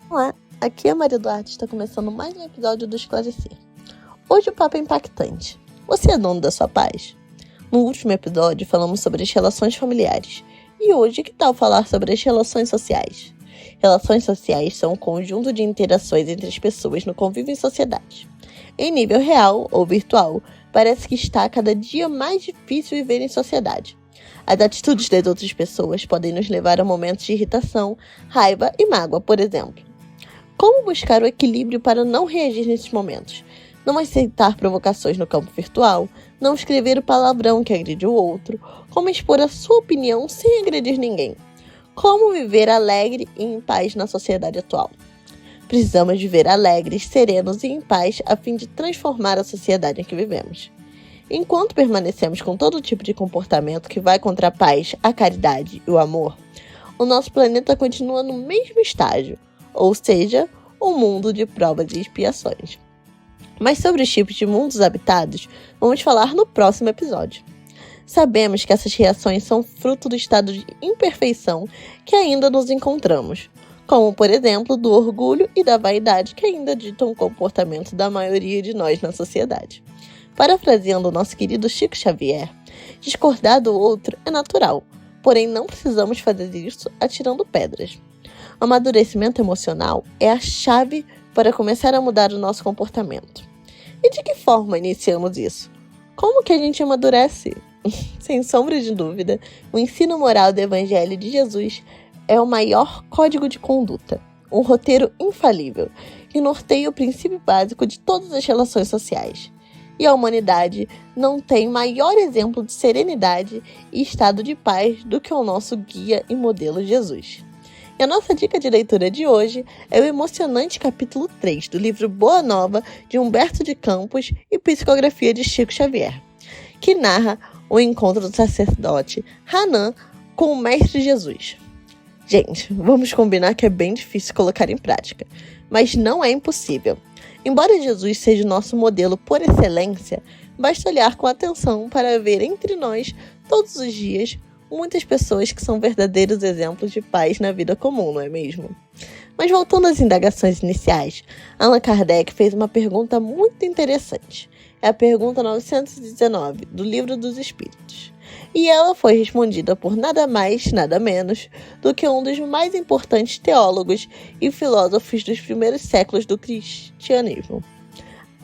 Olá, aqui é a Maria Duarte, está começando mais um episódio do Esclarecer. Hoje o papo é impactante. Você é dono da sua paz? No último episódio falamos sobre as relações familiares. E hoje, que tal falar sobre as relações sociais? Relações sociais são um conjunto de interações entre as pessoas no convívio em sociedade. Em nível real ou virtual, parece que está cada dia mais difícil viver em sociedade. As atitudes das outras pessoas podem nos levar a momentos de irritação, raiva e mágoa, por exemplo. Como buscar o equilíbrio para não reagir nesses momentos? Não aceitar provocações no campo virtual, não escrever o palavrão que agride o outro, como expor a sua opinião sem agredir ninguém. Como viver alegre e em paz na sociedade atual? Precisamos viver alegres, serenos e em paz a fim de transformar a sociedade em que vivemos. Enquanto permanecemos com todo tipo de comportamento que vai contra a paz, a caridade e o amor, o nosso planeta continua no mesmo estágio, ou seja, um mundo de provas e expiações. Mas sobre os tipos de mundos habitados, vamos falar no próximo episódio. Sabemos que essas reações são fruto do estado de imperfeição que ainda nos encontramos, como, por exemplo, do orgulho e da vaidade que ainda ditam o comportamento da maioria de nós na sociedade. Parafraseando o nosso querido Chico Xavier, discordar do outro é natural, porém não precisamos fazer isso atirando pedras. O amadurecimento emocional é a chave para começar a mudar o nosso comportamento. E de que forma iniciamos isso? Como que a gente amadurece? Sem sombra de dúvida, o ensino moral do Evangelho de Jesus é o maior código de conduta, um roteiro infalível, que norteia o princípio básico de todas as relações sociais. E a humanidade não tem maior exemplo de serenidade e estado de paz do que o nosso guia e modelo Jesus. E a nossa dica de leitura de hoje é o emocionante capítulo 3 do livro Boa Nova, de Humberto de Campos e psicografia de Chico Xavier, que narra o encontro do sacerdote Hanan com o Mestre Jesus. Gente, vamos combinar que é bem difícil colocar em prática, mas não é impossível. Embora Jesus seja o nosso modelo por excelência, basta olhar com atenção para ver entre nós, todos os dias, muitas pessoas que são verdadeiros exemplos de paz na vida comum, não é mesmo? Mas voltando às indagações iniciais, Allan Kardec fez uma pergunta muito interessante. É a pergunta 919 do Livro dos Espíritos. E ela foi respondida por nada mais, nada menos do que um dos mais importantes teólogos e filósofos dos primeiros séculos do cristianismo,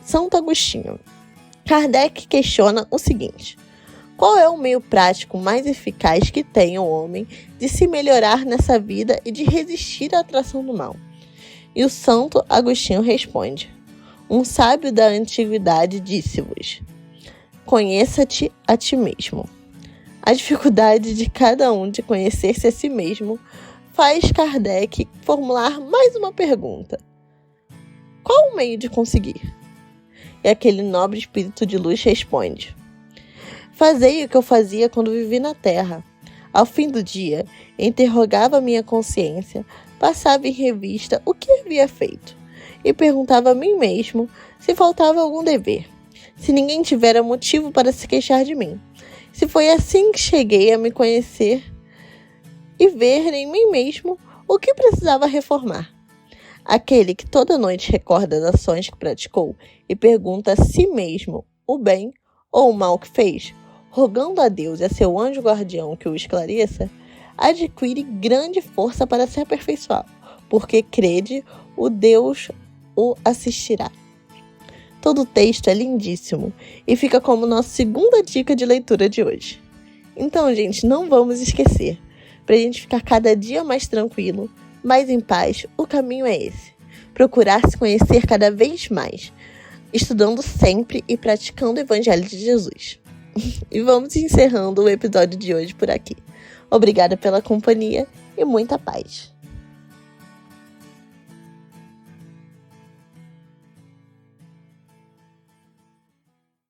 Santo Agostinho. Kardec questiona o seguinte: qual é o meio prático mais eficaz que tem o homem de se melhorar nessa vida e de resistir à atração do mal? E o Santo Agostinho responde: um sábio da antiguidade disse-vos: conheça-te a ti mesmo. A dificuldade de cada um de conhecer-se a si mesmo faz Kardec formular mais uma pergunta: qual o meio de conseguir? E aquele nobre espírito de luz responde: fazei o que eu fazia quando vivi na terra. Ao fim do dia, interrogava minha consciência, passava em revista o que havia feito e perguntava a mim mesmo se faltava algum dever, se ninguém tivera motivo para se queixar de mim. Se foi assim que cheguei a me conhecer e ver em mim mesmo o que precisava reformar. Aquele que toda noite recorda as ações que praticou e pergunta a si mesmo o bem ou o mal que fez, rogando a Deus e a seu anjo guardião que o esclareça, adquire grande força para se aperfeiçoar, porque crede, o Deus o assistirá. Todo o texto é lindíssimo e fica como nossa segunda dica de leitura de hoje. Então, gente, não vamos esquecer. Para a gente ficar cada dia mais tranquilo, mais em paz, o caminho é esse. Procurar se conhecer cada vez mais, estudando sempre e praticando o Evangelho de Jesus. E vamos encerrando o episódio de hoje por aqui. Obrigada pela companhia e muita paz.